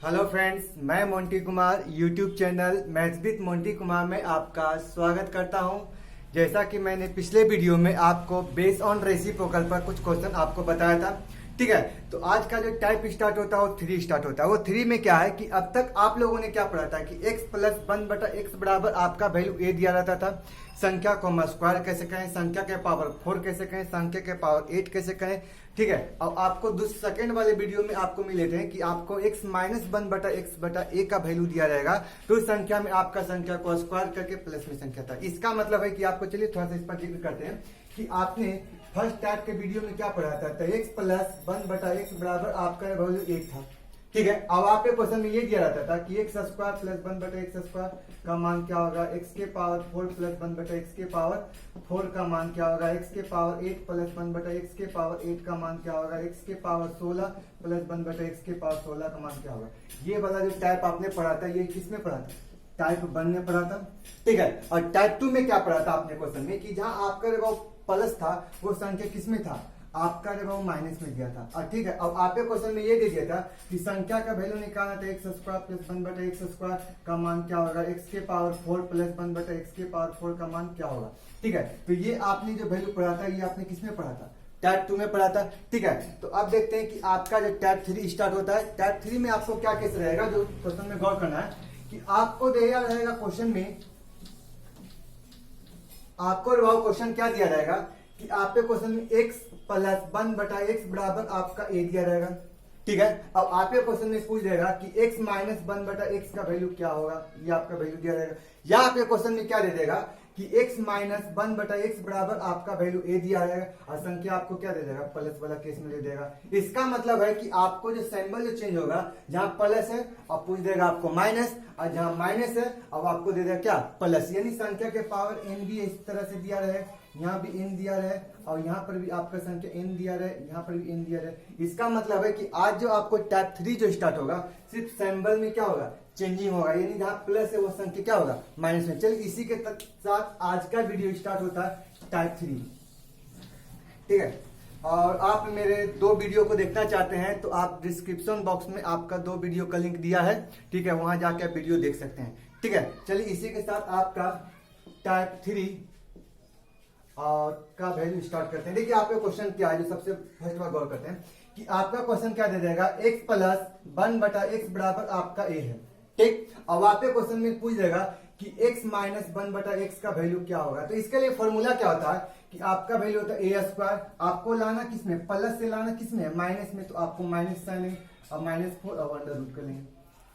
Hello friends, मैं Monty Kumar YouTube channel maths with Monty Kumar में आपका स्वागत करता हूं। जैसा कि मैंने पिछले वीडियो में आपको बेस ऑन रेसिप्रोकल पर कुछ क्वेश्चन आपको बताया था, ठीक है। तो आज का जो टाइप स्टार्ट होता है वो 3 स्टार्ट होता है। वो 3 में क्या है कि अब तक आप लोगों ने क्या पढ़ा था कि x प्लस 1/x बराबर आपका वैल्यू a दिया रहता था। संख्या को हम स्क्वायर कैसे करें, संख्या के पावर 4 कैसे करें, संख्या के पावर 8 कैसे करें, ठीक है। अब आपको सेकंड वाले वीडियो में आपको मिले थे कि आपको x माइनस 1/x/a का वैल्यू दिया रहेगा, तो उस संख्या में आपका संख्या को स्क्वायर करके प्लस में संख्या था। इसका मतलब है कि आपको, चलिए थोड़ा सा इस पर जिक्र करते हैं कि आपने फर्स्ट टाइप के वीडियो में क्या पढ़ा था, तो x प्लस 1/x बराबर आपका वैल्यू 1 था, ठीक है। अब आपके क्वेश्चन में ये दिया रहता था कि x square plus 1/x square का मान क्या होगा, x के पावर 4 प्लस 1/x के पावर 4 का मान क्या होगा, x के पावर 8 प्लस 1/x के पावर 8 का मान क्या होगा, x के पावर 16 प्लस 1/x के पावर 16 का मान क्या होगा। ये वाला जो टाइप आपने पढ़ा था, ये किसमें पढ़ा था, टाइप 1 में पढ़ा था, ठीक है। और टाइप 2 में क्या पढ़ा था आपने क्वेश्चन में कि जहां आपका प्लस था वो संख्या किसमें था, आपका वो माइनस में दिया था, और ठीक है। अब आपके क्वेश्चन में ये दे दिया था कि संख्या का वैल्यू निकालना था x square plus 1/x square का मान क्या होगा, x के पावर 4 प्लस 1/x के पावर 4 का मान क्या होगा, ठीक है। तो ये आपने जो वैल्यू पढ़ा था, ये आपने किसमें पढ़ा था, टाइप 2 में पढ़ा था, ठीक है। तो अब देखते हैं कि आपका जो टाइप 3 स्टार्ट होता है, टाइप 3 में आपको क्या केस रहेगा, जो क्वेश्चन में गौर करना है कि आपको दिया रहेगा क्वेश्चन में, आपको क्वेश्चन क्या दिया रहेगा कि आपके क्वेश्चन में x प्लस 1/x बराबर आपका a दिया रहेगा, ठीक है। अब आपके क्वेश्चन में पूछ देगा कि x माइनस 1/x का वैल्यू क्या होगा, ये आपका वैल्यू दिया रहेगा। या आपके क्वेश्चन में क्या दे देगा कि x माइनस 1/x बराबर आपका वैल्यू a दिया रहेगा, और संख्या आपको क्या दे देगा, प्लस वाला केस में दे देगा। इसका मतलब है कि आपको जो सिंबल जो चेंज होगा, जहां प्लस है और पूछ देगा आपको माइनस, और जहां माइनस है अब आपको दे देगा क्या, प्लस। यानी संख्या के पावर n भी इस तरह से दिया रहे, यहाँ भी n दिया रहे, और यहाँ पर भी आपका संख्या n दिया रहे, यहाँ पर भी n दिया रहे। इसका मतलब है कि आज जो आपको टाइप 3 जो स्टार्ट होगा, सिर्फ सिंबल में क्या होगा, चेंजिंग होगा, यानी जहाँ प्लस है वो संख्या क्या होगा, माइनस में। चलिए इसी के साथ आज का वीडियो स्टार्ट होता है टाइप 3, ठीक है। और आप मेरे 2 वीडियो को देखना चाहते हैं तो आप डिस्क्रिप्शन बॉक्स में आपका 2 वीडियो का लिंक दिया है, ठीक है, वहां जाके आप वीडियो देख सकते हैं, ठीक है। चलिए इसी के साथ आपका टाइप 3 और का वैल्यू स्टार्ट करते हैं। देखिए आपका क्वेश्चन क्या है, जो सबसे फर्स्ट बार गौर करते हैं कि आपका क्वेश्चन क्या दे देगा, x प्लस 1/x बराबर आपका a है, ठीक। अब आपके क्वेश्चन में पूछ देगा कि x माइनस 1/x का वैल्यू क्या होगा। तो इसके लिए फॉर्मूला क्या होता है कि आपका वैल्यू होता है a स्क्वायर, आपको लाना किसमें, प्लस से लाना किसमें, माइनस में, तो आपको माइनस साइन है और -4 और अंडर रूट कर लेंगे,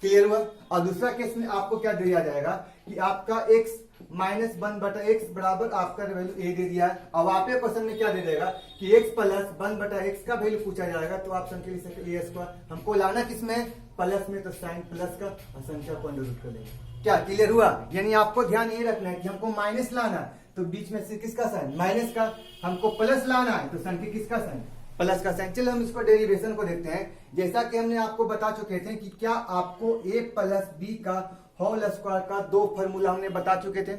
क्लियर हुआ। और दूसरा केस में आपको क्या दिया जाएगा कि आपका x माइनस 1/x बराबर आपका वैल्यू a दे दिया है। अब आपके क्वेश्चन में क्या दे देगा कि x प्लस 1/x का वैल्यू पूछा जाएगा, तो आप संख्या लिख सकते a स्क्वायर, हमको लाना किसमें, प्लस में, तो साइन प्लस का और संख्या को अंडर रूट कर लेंगे। क्या क्लियर हुआ। यानी आपको ध्यान ये रखना है कि हमको माइनस लाना है तो बीच में से किसका साइन, माइनस का, हमको प्लस लाना है तो संख्या किसका साइन, प्लस का साइन। चलो हम इसको डेरिवेशन को देखते हैं। जैसा कि हमने आपको बता चुके थे कि क्या आपको a प्लस b का होल स्क्वायर का 2 फॉर्मूला हमने बता चुके थे।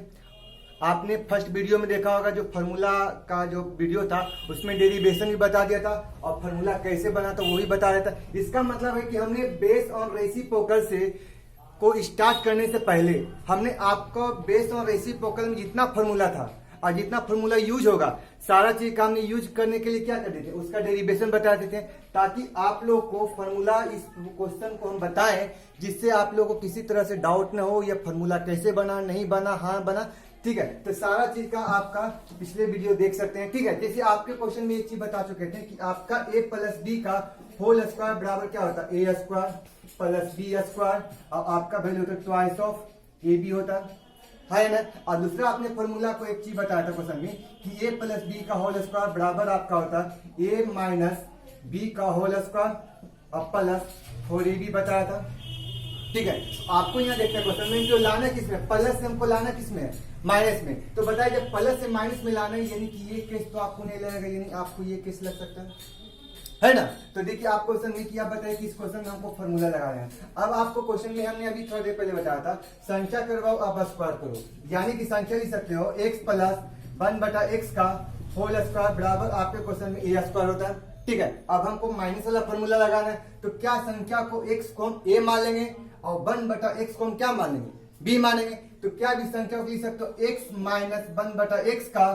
आपने फर्स्ट वीडियो में देखा होगा, जो फॉर्मूला का जो वीडियो था उसमें डेरिवेशन भी बता दिया था और फॉर्मूला कैसे बना था वो भी बता दिया था। इसका मतलब है कि हमने बेस ऑन रेसिप्रोकल से को स्टार्ट करने से पहले हमने आपको बेस ऑन रेसिप्रोकल में जितना फॉर्मूला था और जितना फॉर्मूला यूज होगा, सारा चीज का हमने यूज करने के लिए क्या कर देते, उसका डेरिवेशन बता देते हैं, ताकि आप लोग को फॉर्मूला, इस क्वेश्चन को हम बताएं जिससे आप लोग को किसी तरह से डाउट ना हो, या फॉर्मूला कैसे बना, नहीं बना, हाँ बना, ठीक है। तो सारा चीज का आपका पिछले वीडियो देख सकते हैं, ठीक है। जैसे आपके क्वेश्चन में एक चीज बता चुके थे कि आपका a प्लस b का होल स्क्वायर बराबर क्या होता है, a square plus b square, और आपका वैल्यू होता है ट्वाइस ऑफ a b होता है ना। और दूसरा आपने फॉर्मूला को एक चीज बताया था क्वेश्चन में कि a प्लस b का होल स्क्वायर बराबर आपका होता है a माइनस b का होल स्क्वायर और प्लस 4ab बताया था, ठीक है। आपको यहाँ देखना है क्वेश्चन में जो लाना किसमें, प्लस से हमको लाना किसमें, माइनस में। तो बताइए जब प्लस से माइनस में लाना है, यानी कि ये केस तो आपको नहीं लगेगा, यानी आपको ये केस लग सकता है ना। तो देखिए आप क्वेश्चन में किया, बताइए कि इस क्वेश्चन में हमको फॉर्मूला लगाया है। अब आपको क्वेश्चन में हमने अभी थोड़ी देर पहले बताया था, संख्या करवाओ अब स्क्वायर करो, यानी कि संख्या लिख सकते हो x प्लस 1/x का होल स्क्वायर बराबर आपके क्वेश्चन में a स्क्वायर होता है, ठीक है, अब हमको माइनस वाला फॉर्मूला लगाना है, तो क्या संख्या को x को हम a मान लेंगे और 1/x को हम क्या मान लेंगे, b मानेंगे। तो क्या भी संख्या को लिख सकते हो x माइनस 1/x का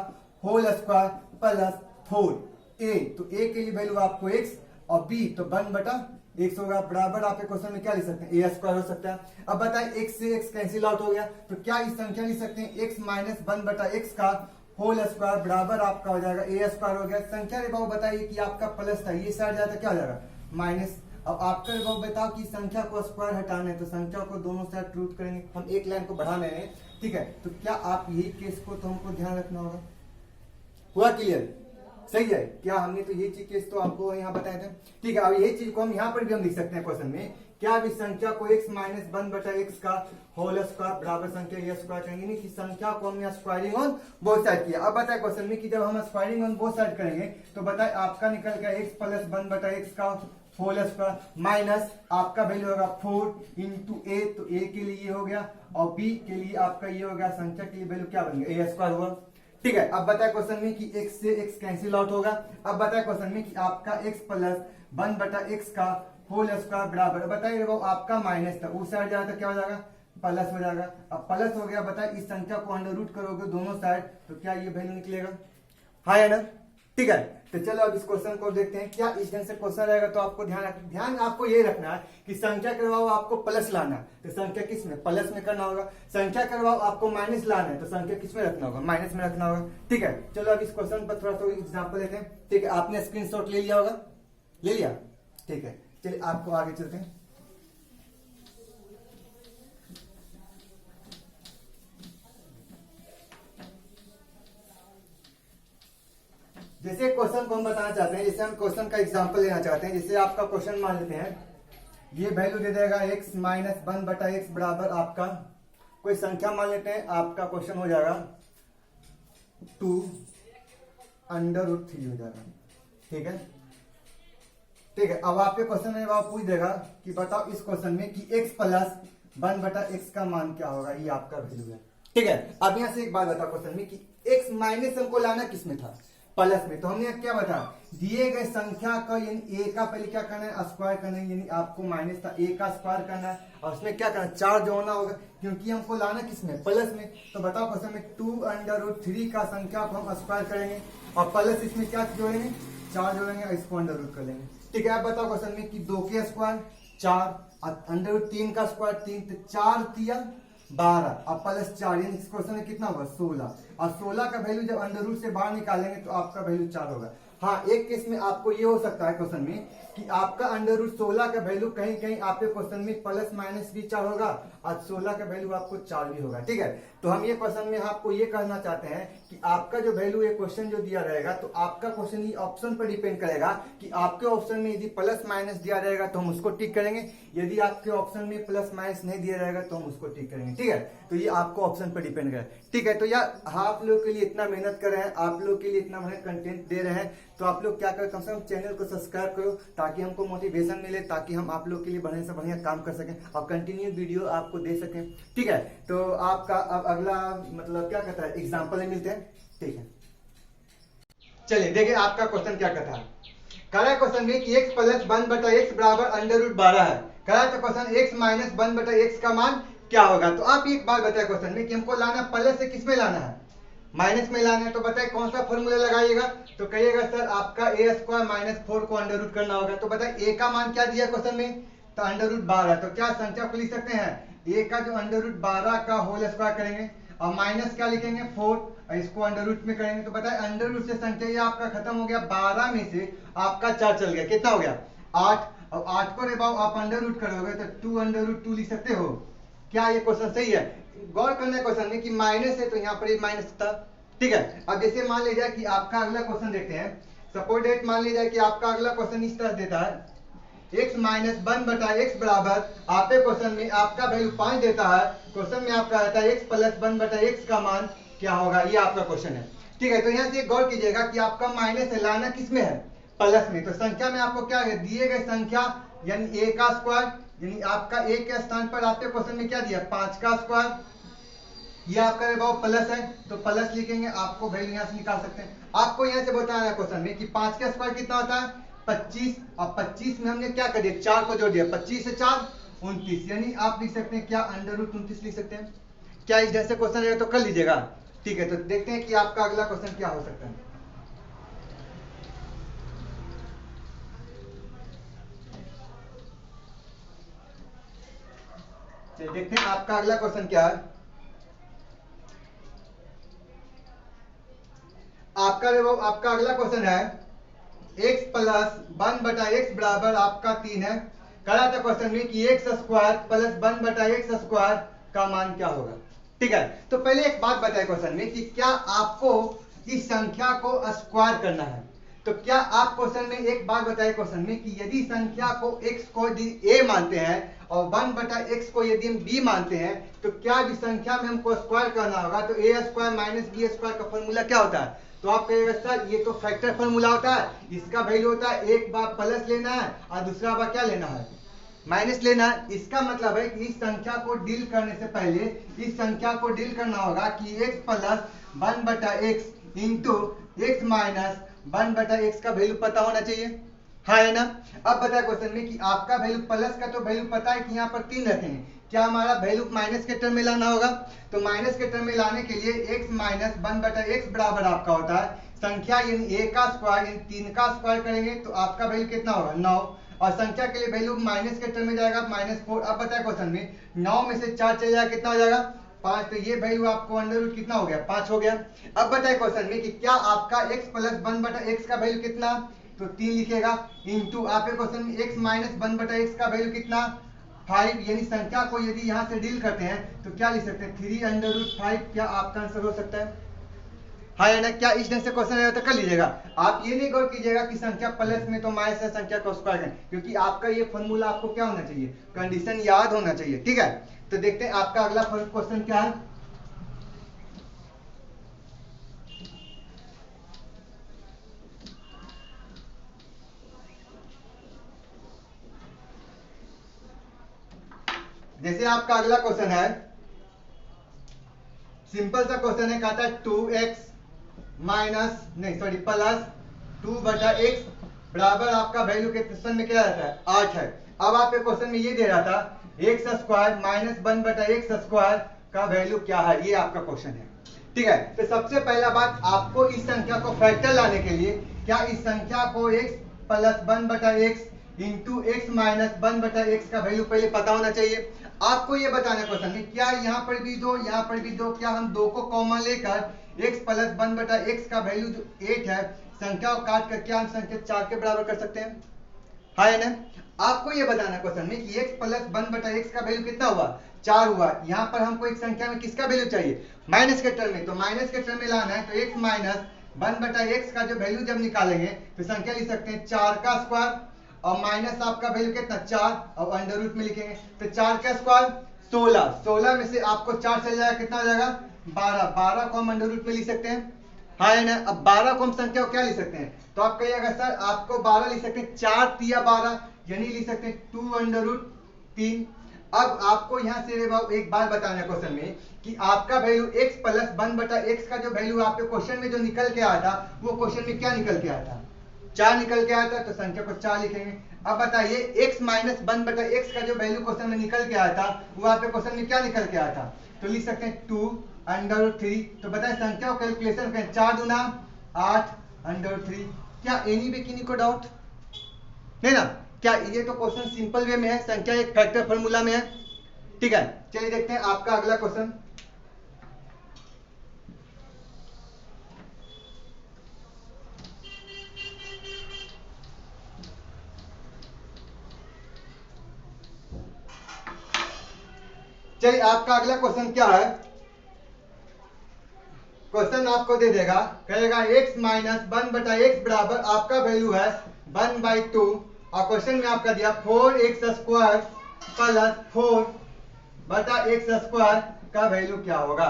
होल स्क्वायर प्लस 4a। तो a के लिए वैल्यू आपको x और b तो 1/x होगा, बराबर आप क्वेश्चन में क्या लिख सकते हैं, a स्क्वायर हो सकता है। अब बताएं x से x कैंसिल आउट हो गया, तो क्या इस संख्या लिख सकते हैं x माइनस 1/x का होल स्क्वायर बराबर आपका हो जाएगा a स्क्वायर हो गया। संख्या रे बाबू बताइए कि आपका प्लस था, ये साइड जाता क्या हो जाएगा माइनस। अब आपका रे बाबू बताओ कि संख्या को स्क्वायर हटाना है, तो संख्या को दोनों साइड रूट करेंगे, हम एक लाइन को बढ़ा रहे हैं, ठीक है। तो क्या आप यही केस को तो हमको ध्यान रखना होगा, हुआ क्लियर, सही है क्या। हमने तो ये चीज केस तो आपको यहाँ बताए थे, ठीक है। अब यही चीज को हम यहाँ पर भी हम लिख सकते हैं क्वेश्चन में, क्या भी संख्या को x माइनस 1/x का होल स्क्वायर बराबर संख्या ये स्क्वायर करेंगे, नहीं कि संख्या को हमने स्क्वायरिंग ऑन बोथ साइड किया। अब बताए क्वेश्चन में कि जब हम स्क्वायरिंग ऑन बोथ साइड करेंगे तो बताए आपका निकल गया x प्लस 1/x का होल स्क्वायर माइनस आपका वैल्यू होगा 4 इंटू a, तो a के लिए ये हो गया और b के लिए आपका ये हो गया, संख्या के लिए वैल्यू क्या बन गया a स्क्वायर हुआ, ठीक है। अब बताए क्वेश्चन में कि x से x कैंसिल आउट होगा। अब बताए क्वेश्चन में कि आपका x प्लस 1/x का होल स्क्वायर बराबर, बताइए आपका माइनस था, उस साइड जाएगा तो क्या हो जाएगा प्लस हो जाएगा। अब प्लस हो गया, बताइए इस संख्या को अंडर रूट करोगे दोनों साइड तो क्या ये वैल्यू निकलेगा, हाँ या ना, ठीक है। तो चलो अब इस क्वेश्चन को देखते हैं, क्या इस ढंग से क्वेश्चन रहेगा। तो आपको ध्यान आपको ये रखना है कि संख्या करवाओ आपको प्लस लाना है, तो संख्या किस में प्लस में करना होगा, संख्या करवाओ आपको माइनस लाना है तो संख्या किस में रखना होगा माइनस में रखना होगा, ठीक है। चलो अब इस क्वेश्चन पर थोड़ा सा एग्जाम्पल लेते हैं, ठीक है। आपने स्क्रीनशॉट ले लिया होगा, ले लिया, ठीक है। चलिए आपको आगे चलते हैं। जैसे क्वेश्चन को हम बताना चाहते हैं, जैसे हम क्वेश्चन का एग्जांपल लेना चाहते हैं, जैसे आपका क्वेश्चन मान लेते हैं, ये वैल्यू दे देगा x माइनस 1/x बराबर आपका कोई संख्या मान लेते हैं, आपका क्वेश्चन हो जाएगा 2√3 हो जाएगा, ठीक है, ठीक है। अब आपके क्वेश्चन में आप पूछ देगा कि बताओ इस क्वेश्चन में कि x प्लस 1/x का मान क्या होगा, ये आपका वैल्यू है, ठीक है। अब यहां से एक बात बताओ क्वेश्चन में कि x माइनस हमको लाना किस में था प्लस में, तो हमने क्या बता दिए गए संख्या का यानी a का पहले क्या करना है स्क्वायर करना है, यानी आपको माइनस था a का स्क्वायर करना है और उसमें क्या करना है 4 जोड़ना होगा, क्योंकि हमको लाना किस में प्लस में। तो बताओ क्वेश्चन में 2√3 का संख्या को हम स्क्वायर करेंगे और प्लस इसमें क्या जोड़ेंगे 4 जोड़ेंगे और इसको अंडर रूट कर लेंगे, ठीक है। अब बताओ क्वेश्चन में कि 2 के स्क्वायर 4 अंडर√3 का स्क्वायर 3, तो 4 तिया 12 अब प्लस 4, यानी इस क्वेश्चन में कितना होगा 16 और 16 का वैल्यू जब अंडर रूट से बाहर निकालेंगे तो आपका वैल्यू 4 होगा। हाँ, एक केस में आपको ये हो सकता है क्वेश्चन में कि आपका अंडर रूट 16 का वैल्यू कहीं कहीं आपके क्वेश्चन में प्लस माइनस भी 4 होगा और 16 का वैल्यू आपको 4 भी होगा, ठीक है। तो हम ये क्वेश्चन में आपको ये कहना चाहते हैं कि आपका जो वैल्यू ये क्वेश्चन जो दिया रहेगा तो आपका क्वेश्चन ये ऑप्शन पर डिपेंड करेगा कि आपके ऑप्शन में यदि प्लस माइनस दिया रहेगा तो हम उसको टिक करेंगे, यदि आपके ऑप्शन में प्लस माइनस नहीं दिया रहेगा तो हम उसको टिक करेंगे, ठीक है। तो ये आपको ऑप्शन पर डिपेंड करेगा, ठीक है। तो यार आप लोग के लिए इतना मेहनत कर रहे हैं, आप लोग के लिए इतना बढ़िया कंटेंट दे रहे हैं, तो आप लोग क्या करें कम से कम चैनल को सब्सक्राइब करो ताकि हमको मोटिवेशन मिले, ताकि हम आप लोग के लिए बढ़िया से बढ़िया काम कर सकें और कंटिन्यू वीडियो आपको दे सकें, ठीक है। तो आपका अब अगला मतलब क्या कहता है एग्जाम्पल में मिलते हैं, ठीक है। चलिए देखिए आपका क्वेश्चन क्या कहता है, कह रहा है क्वेश्चन में कि x प्लस 1/x बराबर अंडर रूट 12 है, कह रहा है तो क्वेश्चन x माइनस 1/x का मान क्या होगा। तो आप एक बात बताए क्वेश्चन में कि हमको लाना प्लस से किस में लाना है माइनस में लाना है, तो बताए कौन सा फॉर्मूला लगाइएगा, तो कहिएगा सर आपका a स्क्वायर माइनस 4 को अंडर रूट करना होगा। तो बताए a का मान क्या दिया क्वेश्चन में, तो अंडर रूट 12, तो क्या संख्या को लिख सकते हैं a का जो अंडर रूट 12 का होल स्क्वायर करेंगे और माइनस क्या लिखेंगे 4 और इसको अंडर रूट में करेंगे। तो बताए अंडर रूट से संख्या ये आपका खत्म हो गया, 12 में से आपका 4 चल गया, कितना हो गया 8, और 8 को रे बाबू आप अंडर रूट करोगे तो 2√2 लिख सकते हो। क्या ये क्वेश्चन सही है, गौर करना है क्वेश्चन में कि माइनस है तो यहाँ पर माइनस था, ठीक है। अब जैसे मान लीजिए कि आपका अगला क्वेश्चन देखते हैं, सपोज डेट मान लीजिए कि आपका अगला क्वेश्चन इस तरह देता है x माइनस 1/x बराबर आपके क्वेश्चन में आपका वैल्यू 5 देता है, क्वेश्चन में आपका आता है x प्लस 1/x का मान क्या होगा, ये आपका क्वेश्चन है, ठीक है। तो यहाँ से गौर कीजिएगा कि आपका माइनस है लाना किस में है प्लस में, तो संख्या में आपको क्या है दिए गए संख्या यानी a का स्क्वायर, यानी आपका a के स्थान पर आपके क्वेश्चन में क्या दिया 5 का स्क्वायर, ये आपका प्लस है तो प्लस लिखेंगे, आपको वैल्यू यहाँ से निकाल सकते हैं। आपको यहाँ से बताया क्वेश्चन में कि 5 का स्क्वायर कितना होता है 25 और 25 में हमने क्या कर दिया 4 को जोड़ दिया 25 से 4 29 यानी आप लिख सकते हैं क्या √29 लिख सकते हैं। क्या इस ढंग से क्वेश्चन रहेगा तो कर लीजिएगा। ठीक है तो देखते हैं कि आपका अगला क्वेश्चन क्या हो सकता है। चलिए देखते हैं आपका अगला क्वेश्चन क्या है। आपका अगला क्वेश्चन है x प्लस 1/x बराबर आपका 3 है। कहा था क्वेश्चन में कि x square plus 1/x square का मान क्या होगा। ठीक है तो पहले एक बात बताए क्वेश्चन में कि क्या आपको इस संख्या को स्क्वायर करना है। तो क्या आप क्वेश्चन में एक बात बताए क्वेश्चन में कि यदि संख्या को x को यदि a मानते हैं और 1/x को यदि हम b मानते हैं तो क्या भी संख्या में हमको स्क्वायर करना होगा। तो a square minus b square का फॉर्मूला क्या होता है। तो आप कहिएगा सर ये तो फैक्टर फॉर्मूला होता है, इसका वैल्यू होता है एक बार प्लस लेना है और दूसरा बार क्या लेना है माइनस लेना है। इसका मतलब है कि इस संख्या को डील करने से पहले इस संख्या को डील करना होगा कि x plus 1/x into x minus 1/x का वैल्यू पता होना चाहिए। हाँ है ना। अब बताए क्वेश्चन में कि आपका वैल्यू प्लस का तो वैल्यू पता है कि यहाँ पर 3 रखेंगे, क्या हमारा वैल्यू माइनस के टर्म में लाना होगा। तो माइनस के टर्म में लाने के लिए x माइनस 1/x बराबर आपका होता है संख्या यानी a का स्क्वायर यानी 3 का स्क्वायर करेंगे तो आपका वैल्यू कितना होगा 9 और संख्या के लिए वैल्यू माइनस के टर्म में जाएगा -4। अब बताए क्वेश्चन में 9 में से 4 चले जाएगा कितना हो जाएगा 5। तो ये वैल्यू आपको √ कितना हो गया 5 हो गया। अब बताए क्वेश्चन में कि क्या आपका x प्लस 1/x का वैल्यू कितना तो 3 लिखेगा इंटू आपके क्वेश्चन में x माइनस 1/x का वैल्यू कितना 5 यानी संख्या को यदि यहाँ से डील करते हैं तो क्या लिख सकते हैं 3√5। क्या आपका आंसर हो सकता है। हाँ या ना। क्या इस ढंग से क्वेश्चन है तो कर लीजिएगा। आप ये नहीं गौर कीजिएगा कि संख्या प्लस में तो माइनस है संख्या को स्क्वायर करें, क्योंकि आपका ये फॉर्मूला आपको क्या होना चाहिए कंडीशन याद होना चाहिए। ठीक है तो देखते हैं आपका अगला क्वेश्चन क्या है। जैसे आपका अगला क्वेश्चन है सिंपल सा क्वेश्चन है, कहता है 2x माइनस नहीं सॉरी प्लस 2/x बराबर आपका वैल्यू के क्वेश्चन में क्या रहता है 8 है। अब आपके क्वेश्चन में ये दे रहा था x square minus 1/x square का वैल्यू क्या है, ये आपका क्वेश्चन है। ठीक है तो सबसे पहला बात आपको इस संख्या को फैक्टर लाने के लिए क्या इस संख्या को x plus 1/x into x minus 1/x का वैल्यू पहले पता होना चाहिए। आपको ये बताना क्वेश्चन में क्या यहाँ पर भी दो यहाँ पर भी दो, क्या हम दो को कॉमन लेकर x प्लस 1/x का वैल्यू जो 8 है संख्या को काट कर क्या हम संख्या 4 के बराबर कर सकते हैं। हाँ है ना। आपको ये बताना क्वेश्चन में कि x प्लस 1/x का वैल्यू कितना हुआ 4 हुआ। यहाँ पर हमको एक संख्या में किसका वैल्यू चाहिए माइनस के टर्म में, तो माइनस के टर्म में लाना है तो x माइनस 1/x का जो वैल्यू जब निकालेंगे तो संख्या लिख सकते हैं 4 का स्क्वायर और माइनस आपका वैल्यू कितना 4 और अंडर रूट में लिखेंगे तो 4 का स्क्वायर 16 में से आपको 4 चल जाएगा कितना हो जाएगा 12 को हम अंडर रूट में लिख सकते हैं। हाँ है ना। अब 12 को हम संख्या को क्या लिख सकते हैं तो आप कहिएगा सर आपको 12 लिख सकते हैं 4 तिया 12 यानी लिख सकते हैं 2√3। अब आपको यहाँ से एक बात बताना है क्वेश्चन में कि आपका वैल्यू x प्लस 1/x का जो वैल्यू आपके क्वेश्चन में जो निकल के आया था वो क्वेश्चन में क्या निकल के आया था 4 निकल के आया था तो संख्या को 4 लिखेंगे। अब बताइए x माइनस 1/x का जो वैल्यू क्वेश्चन में निकल के आया था वो आपके क्वेश्चन में क्या निकल के आया था तो लिख सकते हैं 2√3। तो बताइए संख्या को कैलकुलेशन करें 4 दूना 8 √3। क्या एनी बे किन्हीं को डाउट नहीं ना। क्या ये तो क्वेश्चन सिंपल वे में है, संख्या एक फैक्टर फॉर्मूला में है। ठीक है चलिए देखते हैं आपका अगला क्वेश्चन। चलिए आपका अगला क्वेश्चन क्या है। क्वेश्चन आपको दे देगा कहेगा x माइनस 1/x बराबर आपका वैल्यू है 1/2 और क्वेश्चन में आपका दिया 4x square plus 4/x square का वैल्यू क्या होगा,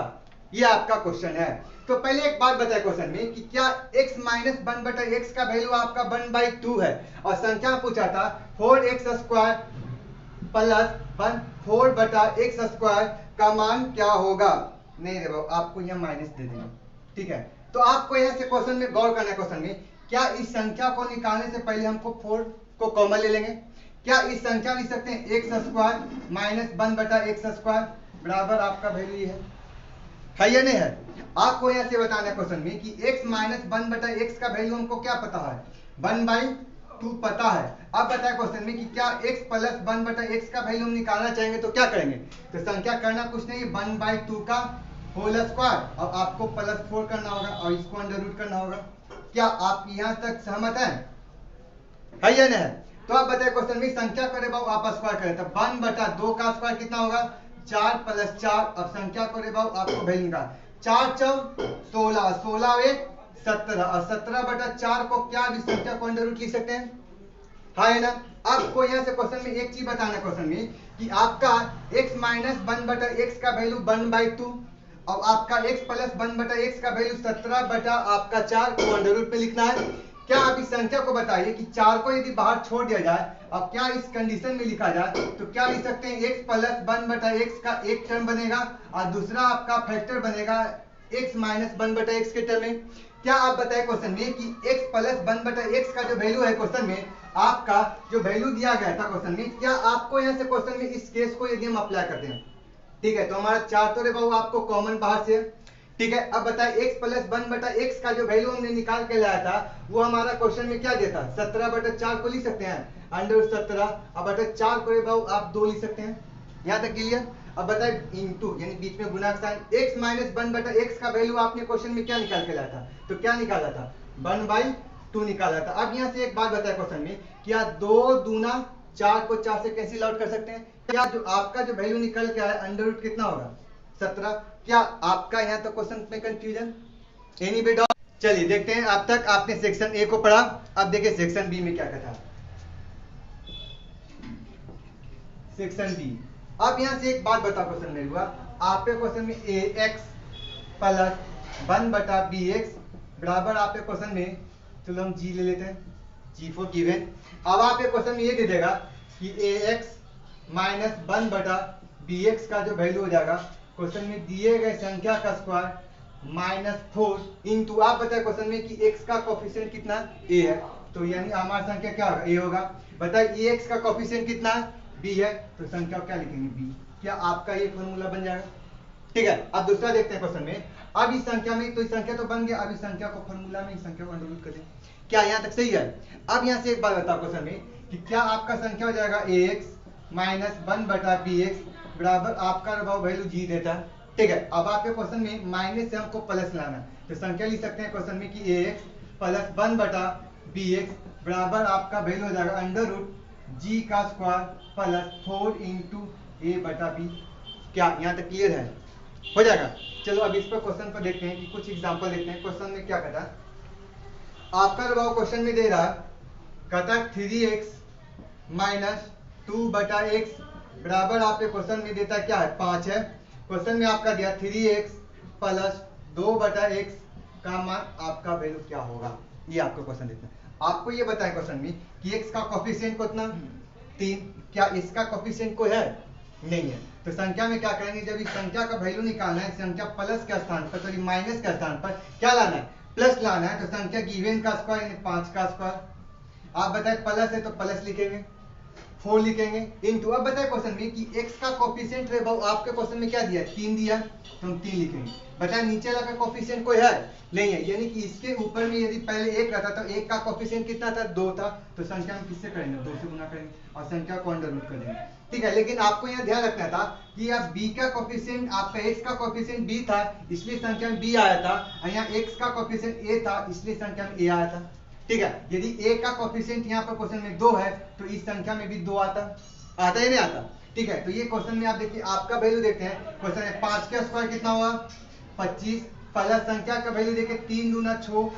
ये आपका क्वेश्चन है। तो पहले एक बात बताए क्वेश्चन में कि क्या x माइनस 1/x का वैल्यू आपका 1/2 है और संख्या पूछा था 4x square plus 4/x square का मान क्या होगा। नहीं रे बाबू आपको यहाँ माइनस दे देंगे। ठीक है तो आपको यहाँ से क्वेश्चन में गौर करना है क्वेश्चन में क्या इस संख्या को निकालने से पहले हमको 4 को कॉमन ले लेंगे? क्या इस संख्या लिख सकते हैं एक्स स्क्वायर माइनस 1 बटा एक्स स्क्वायर बराबर आपका वैल्यू ये है या नहीं है? आपको यहाँ से बताना है क्वेश्चन में कि x माइनस 1 बटा एक्स का वैल्यू हमको क्या पता है? 1/2 पता है। अब बताए क्वेश्चन में कि क्या x प्लस 1 बटा एक्स का वैल्यू हम निकालना चाहेंगे तो क्या करेंगे? तो संख्या करना कुछ नहीं, 1/2 का होल स्क्वायर और आपको प्लस 4 करना होगा और इसको अंडर रूट करना होगा। क्या आप यहाँ तक सहमत हैं? है या नहीं? तो आप बताए क्वेश्चन में संख्या करे बाबू आप स्क्वायर करें तो 1/2 का स्क्वायर कितना होगा? 4 प्लस 4। अब संख्या करे बाबू आपको वैल्यू निकाल 4 चौक 16, 16 एक 17 और 17/4 को क्या भी संख्या को अंडर रूट लिख सकते हैं? है ना? आपको यहाँ से क्वेश्चन में एक चीज बताना क्वेश्चन में कि आपका x माइनस 1 बटा एक्स का वैल्यू 1/2 और आपका x प्लस 1 बटा एक्स का वैल्यू 17 बटा आपका 4 को अंडर रूट पे लिखना है। क्या आप इस संख्या को बताइए कि 4 को यदि बाहर छोड़ दिया जाए अब क्या इस कंडीशन में लिखा जाए तो क्या लिख सकते हैं? x प्लस 1 बटा एक्स का एक टर्म बनेगा और दूसरा आपका फैक्टर बनेगा x माइनस 1 बटा एक्स के टर्म में। क्या आप बताए क्वेश्चन में कि x प्लस 1 बटा एक्स का जो वैल्यू है क्वेश्चन में आपका जो वैल्यू दिया गया था क्वेश्चन में, क्या आपको यहाँ से क्वेश्चन में इस केस को यदि हम अप्लाई करते हैं, ठीक है, तो हमारा 4 तो रे बाबू आपको कॉमन बाहर से, ठीक है। अब बताए x प्लस 1 बटा एक्स का जो वैल्यू हमने निकाल के लाया था वो हमारा क्वेश्चन में क्या देता? 17/4 को लिख सकते हैं अंडर 17 अब बटा 4 को रे बाबू आप 2 लिख सकते हैं। यहाँ तक क्लियर? अब बताए इनटू यानी बीच में गुणा का साइन, x माइनस 1 बटा एक्स का वैल्यू आपने क्वेश्चन में क्या निकाल के लाया था? तो क्या निकाला था? 1/2 निकाला था। अब यहाँ से एक बात बताए क्वेश्चन में, क्या 2 दूना 4 को 4 से कैंसिल आउट कर सकते हैं? क्या जो आपका जो वैल्यू निकल के आया अंडर रूट कितना होगा? 17। क्या आपका यहाँ तो क्वेश्चन में कंफ्यूजन एनी बे डाउट? चलिए देखते हैं। अब तक आपने सेक्शन ए को पढ़ा, अब देखिए सेक्शन बी में क्या कहता है। सेक्शन बी, अब यहाँ से एक बात बता क्वेश्चन में हुआ आपके क्वेश्चन में ax प्लस 1 बटा bx बराबर आपके क्वेश्चन में, चलो हम g ले लेते हैं, g फॉर गिवन। अब आपके क्वेश्चन में ये दे देगा कि ax माइनस 1 बटा bx का जो वैल्यू हो जाएगा क्वेश्चन में दिए गए संख्या का स्क्वायर माइनस 4 इंटू आप बताए क्वेश्चन में कि x का कोफिशिएंट कितना a है, तो यानी हमारी संख्या क्या होगा? a होगा। बताइए ax का कोफिशिएंट कितना है? b है, तो संख्या क्या लिखेंगे? b। क्या आपका ये फॉर्मूला बन जाएगा? ठीक है। अब दूसरा देखते हैं क्वेश्चन में। अब इस संख्या में तो इस संख्या तो बन गया, अब इस संख्या को फॉर्मूला में इस संख्या को अंडर रूट कर दें। क्या यहाँ तक सही है? अब यहाँ से एक बात बताओ क्वेश्चन में कि क्या आपका संख्या हो जाएगा ax माइनस 1 बटा bx बराबर आपका वैल्यू g देता है, ठीक है। अब आपके क्वेश्चन में माइनस से हमको प्लस लाना है, तो संख्या लिख सकते हैं क्वेश्चन में कि ax प्लस 1 बटा bx बराबर आपका वैल्यू हो जाएगा अंडर रूट g का स्क्वायर प्लस 4 इंटू a बटा b। क्या यहाँ तक क्लियर है? हो जाएगा। चलो अब इस पर क्वेश्चन को देखते हैं कि कुछ एग्जांपल लेते हैं। क्वेश्चन में क्या कहता है आपका जवाब क्वेश्चन में दे रहा है, कहता है 3x माइनस 2 बटा एक्स बराबर आपके क्वेश्चन में देता क्या है? 5 है। क्वेश्चन में आपका दिया 3x प्लस 2 बटा एक्स का मान आपका वैल्यू क्या होगा? ये आपको क्वेश्चन देता है। आपको ये बताया क्वेश्चन में कि x का कोफिशिएंट कितना? 3। क्या इसका कोफिशिएंट कोई है? नहीं है। तो संख्या में क्या करेंगे, जब इस संख्या का वैल्यू निकालना है संख्या प्लस के स्थान पर, सॉरी माइनस के स्थान पर क्या लाना है? प्लस लाना है। तो संख्या गिवन का स्क्वायर यानी 5 का स्क्वायर। आप बताए प्लस है तो प्लस लिखेंगे, 4 लिखेंगे इंटू। अब बताए क्वेश्चन में कि x का कोफिशिएंट है आपके क्वेश्चन में क्या दिया? 3 दिया, तो हम 3 लिखेंगे। बताए नीचे वाला का कोफिशिएंट कोई है? नहीं है, यानी कि इसके ऊपर में यदि पहले 1 रहता तो 1 का कोफिशिएंट कितना था? 2 था। तो संख्या में किससे करेंगे? 2 से गुना करेंगे और संख्या को अंडर रूट कर देंगे, ठीक है। लेकिन आपको यहाँ ध्यान रखना था कि अब b का कोफिशिएंट आपका x का कोफिशिएंट b था इसलिए संख्या में b आया था, और यहाँ x का कोफिशिएंट a था इसलिए संख्या में a आया था, ठीक है। यदि a का कोफिशिएंट यहाँ पर क्वेश्चन में 2 है तो इस संख्या में भी 2 आता या नहीं आता, ठीक है। तो ये क्वेश्चन में आप देखिए आपका वैल्यू देखते हैं क्वेश्चन में 5 का स्क्वायर कितना हुआ? 25 प्लस संख्या का वैल्यू देखिए 3 दूना 6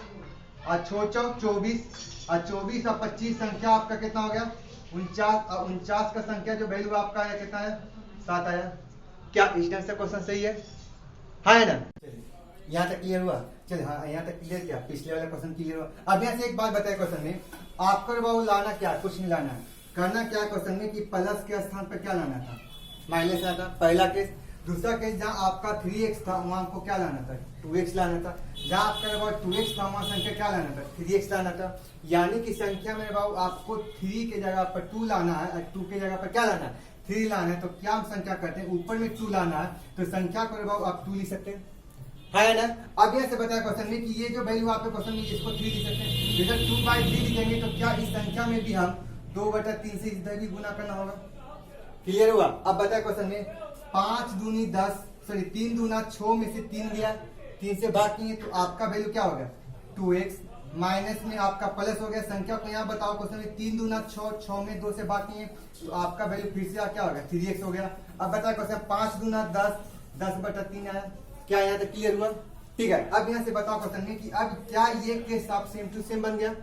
और 6 चौक 24 और 24 और 25 संख्या आपका कितना हो गया? 49 और 49 का संख्या जो वैल्यू आपका आया कितना है? 7 आया। क्या इस ढंग से क्वेश्चन सही है? हाँ है ना? यहाँ तक क्लियर हुआ? चलिए हाँ यहाँ तक क्लियर किया, पिछले वाला क्वेश्चन क्लियर हुआ। अब यहाँ से एक बात बताए क्वेश्चन में आपका बाबू लाना क्या? कुछ नहीं लाना है, करना क्या क्वेश्चन में कि प्लस के स्थान पर क्या लाना था? माइनस आया था, पहला केस। दूसरा केस जहाँ आपका 3x था वहां हमको क्या लाना था, 2x लाना था। जहाँ आपका 2x था वहां संख्या क्या लाना था, 3x लाना था। यानी कि संख्या में बाबू आपको 3 के जगह पर 2 लाना है और 2 के जगह पर क्या लाना है, 3 लाना है। तो क्या हम संख्या करते हैं, ऊपर में 2 लाना है तो संख्या को बाबू आप 2 लिख सकते हैं, है ना। अब यहाँ से बताया क्वेश्चन में कि ये जो वैल्यू आपके क्वेश्चन में इसको 3 लिख सकते हैं। जैसे 2/3 लिखेंगे तो क्या इस संख्या में भी हम 2/3 से इधर भी गुना करना होगा। क्लियर हुआ। अब बताया क्वेश्चन में 5 दूनी 10 सॉरी 3 दूना 6 में से 3 गया, 3 से भाग किए तो आपका वैल्यू क्या हो गया 2x, माइनस में आपका प्लस हो गया। संख्या को यहाँ बताओ क्वेश्चन में 3 दूना 6, 6 में 2 से भाग किए तो आपका वैल्यू फिर से क्या हो गया 3x हो गया। अब बताया क्वेश्चन 5 दूना 10, 10/3 आया। क्या यहाँ तक क्लियर हुआ, ठीक है। अब यहाँ से बताओ क्वेश्चन में कि अब क्या ये केस आप सेम टू सेम बन गया,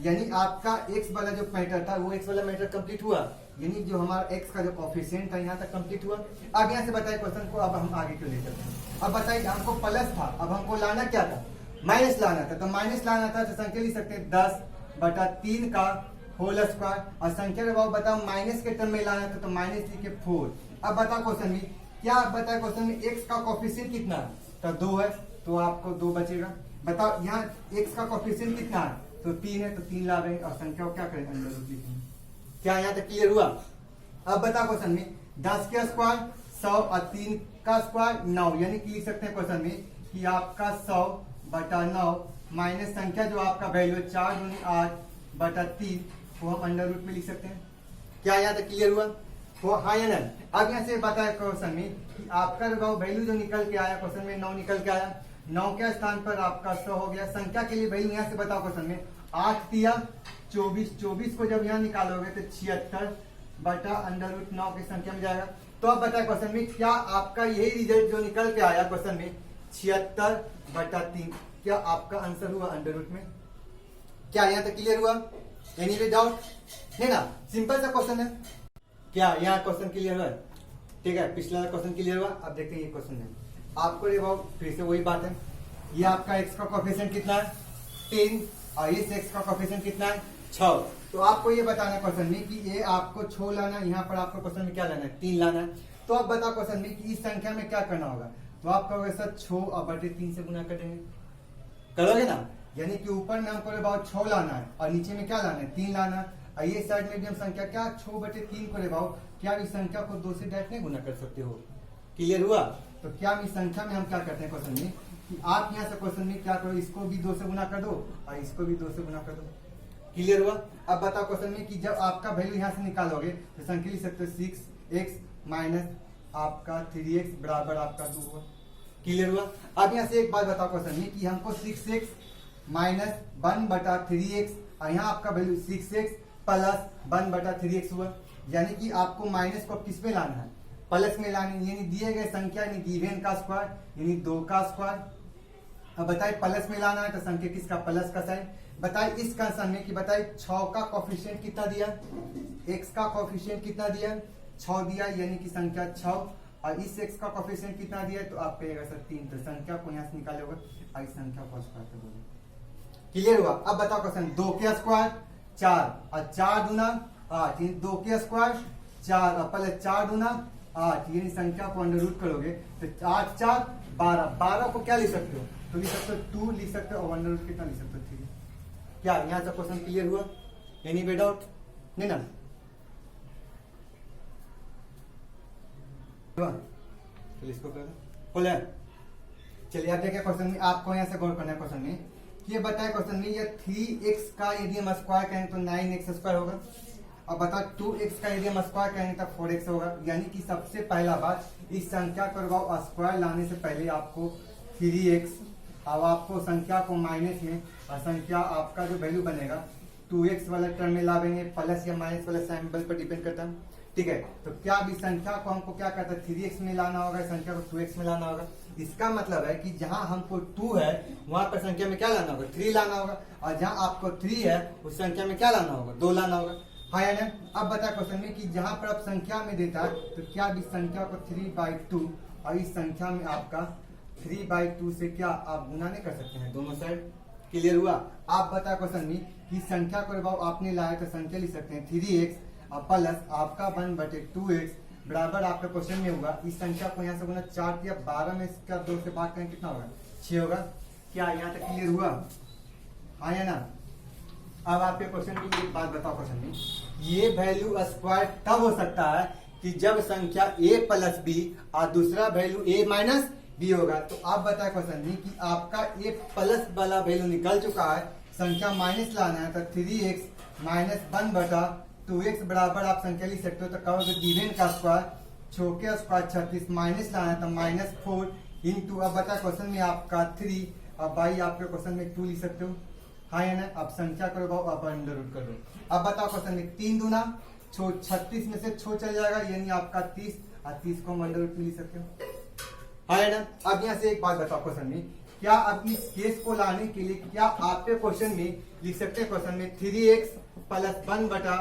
यानी आपका x वाला जो मैटर था वो x वाला मैटर कंप्लीट हुआ, यानी जो हमारा x का जो कोफिशिएंट था यहाँ तक कंप्लीट हुआ। अब यहाँ से बताइए क्वेश्चन को, अब हम आगे क्यों ले चलते हैं। अब बताइए हमको प्लस था, अब हमको लाना क्या था, माइनस लाना था। तो माइनस लाना था तो संख्या लिख सकते हैं 10/3 का होल स्क्वायर, और संख्या का बताओ माइनस के टर्म में लाना था तो माइनस लिखे 4। अब बताओ क्वेश्चन में क्या बताया, क्वेश्चन में x का कोफिशिएंट कितना है, तो 2 है तो आपको 2 बचेगा। बताओ यहाँ x का कोफिशिएंट कितना है, तो 3 है तो 3 ला देंगे और संख्या को क्या करेंगे अंदर रूट लिखेंगे। क्या यहाँ तक क्लियर हुआ। अब बताओ क्वेश्चन में 10 का स्क्वायर 100 और 3 का स्क्वायर 9, यानी कि लिख सकते हैं क्वेश्चन में कि आपका 100/9 माइनस संख्या जो आपका वैल्यू 4 दूनी 8/3 को हम अंडर रूट में लिख सकते हैं। क्या यहाँ तक क्लियर हुआ, तो हाँ या नहीं। अब यहाँ से बताया क्वेश्चन में कि आपका वैल्यू जो निकल के आया क्वेश्चन में 9 निकल के आया, 9 के स्थान पर आपका 100 हो गया। संख्या के लिए वैल्यू यहाँ से बताओ क्वेश्चन में 8 दिया 24, 24 को जब यहाँ निकालोगे तो 76/√9 की संख्या में जाएगा। तो अब बताया क्वेश्चन में क्या आपका यही रिजल्ट जो निकल के आया क्वेश्चन में 76/3 क्या आपका आंसर हुआ अंडर रूट में। क्या यहाँ तक क्लियर हुआ, एनी वे डाउट है ना, सिंपल सा क्वेश्चन है। क्या यहाँ क्वेश्चन क्लियर हुआ, ठीक है। पिछला क्वेश्चन क्लियर हुआ। अब देखते हैं ये क्वेश्चन है आपको फिर से वही बात है, ये आपका x का कोफिशिएंट कितना है 3 और इस x का कोफिशिएंट कितना है 6। तो आपको ये बताना क्वेश्चन में कि ये आपको 6 लाना है, यहाँ पर आपको क्वेश्चन में क्या लाना है 3 लाना है। तो आप बताओ क्वेश्चन में कि इस संख्या में क्या करना होगा, तो आप कहोगे सर 6 और बटे 3 से गुना कर देंगे, करोगे ना। यानी कि ऊपर में हमको बहुत 6 लाना है और नीचे में क्या लाना है 3 लाना है, और ये साइड में भी हम संख्या क्या 6/3 को ले भाव, क्या इस संख्या को 2 से डायरेक्ट नहीं गुना कर सकते हो। क्लियर हुआ। तो क्या इस संख्या में हम क्या करते हैं क्वेश्चन में कि आप यहाँ से क्वेश्चन में क्या करो, इसको भी 2 से गुना कर दो और इसको भी 2 से गुना कर दो। क्लियर हुआ। अब बताओ क्वेश्चन में कि जब आपका वैल्यू यहाँ से निकालोगे तो संख्या लिख सकते हो 6x माइनस आपका 3x बराबर आपका 2 हुआ। क्लियर हुआ। अब यहाँ से एक बात बताओ क्वेश्चन में कि हमको 6x माइनस 1/3x और यहाँ आपका वैल्यू 6x प्लस 1/3x हुआ, यानी कि आपको माइनस को किस में लाना है प्लस में लाना है, यानी दिए गए संख्या यानी गिवन का स्क्वायर यानी 2 का स्क्वायर। अब बताइए प्लस में लाना है तो संख्या किसका प्लस का साइन। बताइए इस कंसेप्ट में कि बताइए 6 का कोफिशिएंट कितना दिया, x का कोफिशिएंट कितना दिया 6 दिया, यानी कि संख्या 6 और इस x का कोफिशिएंट कितना दिया तो आप कहेगा सर 3, तो संख्या को यहाँ से निकालोगे और इस संख्या को स्क्वायर कर दोगे। क्लियर हुआ। अब बताओ क्वेश्चन 2 के स्क्वायर 4 और 4 दूना 8, 2 के स्क्वायर 4 और पहले 4 दूना 8, यानी संख्या को अंडर रूट करोगे तो 8 4 12, 12 को क्या लिख सकते हो, तो लिख सकते हो 2 लिख सकते हो और अंडर रूट कितना लिख सकते हो 3। क्या यहाँ से क्वेश्चन क्लियर हुआ, एनी वे डाउट नहीं ना। तो इसको कर बोले। चलिए अब देखिए क्वेश्चन में आपको यहाँ से गौर करना है क्वेश्चन में ये बताया क्वेश्चन में ये 3x का यदि हम स्क्वायर करेंगे तो 9x स्क्वायर होगा। अब बताओ 2x का यदि हम स्क्वायर करेंगे तो 4x होगा, यानी कि सबसे पहला बात इस संख्या को स्क्वायर लाने से पहले आपको 3x, अब आपको संख्या को माइनस में और संख्या आपका जो वैल्यू बनेगा 2x वाला टर्म में ला देंगे, प्लस या माइनस वाला सैम्पल पर डिपेंड करता है। ठीक है, तो क्या भी संख्या को हमको क्या करता है 3x में लाना होगा, संख्या को 2x में लाना होगा। इसका मतलब है कि जहां हमको 2 है वहां पर संख्या में क्या लाना होगा 3 लाना होगा, और जहां आपको 3 है उस संख्या में क्या लाना होगा 2 लाना होगा। हाँ या नहीं। अब बता क्वेश्चन में कि जहां पर आप संख्या में देता है तो क्या भी संख्या को 3/2 और इस संख्या में आपका 3/2 से क्या आप गुना नहीं कर सकते हैं दोनों साइड। क्लियर हुआ। आप बता क्वेश्चन में कि संख्या को आपने लाया तो संख्या लिख सकते हैं 3x और प्लस आपका 1/2x बराबर आपका क्वेश्चन में होगा इस संख्या को यहाँ से गुना 4 किया 12 में इसका 2 से भाग करें कितना होगा 6 होगा। क्या यहाँ तक क्लियर हुआ? हाँ या ना? अब आपके क्वेश्चन की एक बात बताओ, क्वेश्चन में ये वैल्यू स्क्वायर तब हो सकता है कि जब संख्या a प्लस बी और दूसरा वैल्यू a माइनस बी होगा। तो आप बताए क्वेश्चन में कि आपका a प्लस वाला वैल्यू निकल चुका है, संख्या माइनस लाना है, तो 3x माइनस 1 बटा 2x बराबर आप संख्या लिख सकते हो। तो कहोगे गिवन का स्क्वायर छोके स्क्वायर 36 माइनस लाना है तो -4 इंटू, अब बता क्वेश्चन में आपका 3 और बाई आपके क्वेश्चन में 2 लिख सकते हो। हाँ या ना? अब संख्या करो भाव, अब अंडर रूट कर दो। अब बताओ क्वेश्चन में 3 दूना 36 में से छो चल जाएगा यानी आपका 30 और 30 को हम अंडर रूट में लिख सकते हो। हाँ या ना? अब यहाँ से एक बात बताओ क्वेश्चन में, क्या अब इस केस को लाने के लिए क्या आपके क्वेश्चन में लिख सकते हैं क्वेश्चन में 3x प्लस 1 बटा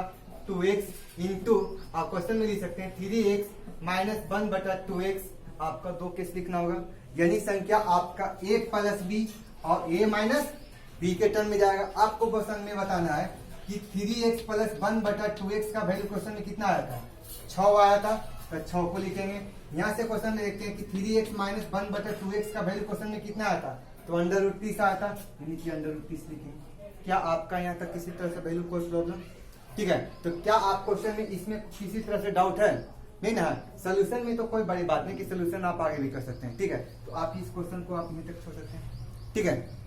2x इंटू, आप क्वेश्चन में लिख सकते हैं 3x माइनस 1 बटा 2x। आपका 2 केस लिखना होगा यानी संख्या आपका a प्लस बी और a माइनस बी के टर्म में जाएगा। आपको क्वेश्चन में बताना है कि 3x प्लस 1 बटा 2x का वैल्यू क्वेश्चन में कितना आया था? 6 आया था, तो 6 को लिखेंगे। यहाँ से क्वेश्चन में देखते हैं कि 3x माइनस 1 बटा 2x का वैल्यू क्वेश्चन में कितना आया था? तो अंडर रूट 30 आया था, यानी कि अंडर रूट 30 लिखेंगे। क्या आपका यहाँ तक किसी तरह से वैल्यू कोई प्रॉब्लम? ठीक है, तो क्या आप क्वेश्चन में इसमें किसी तरह से डाउट है? नहीं ना? सोल्यूशन में तो कोई बड़ी बात नहीं कि सोल्यूशन आप आगे भी कर सकते हैं। ठीक है, तो आप इस क्वेश्चन को आप यहीं तक छोड़ सकते हैं। ठीक है।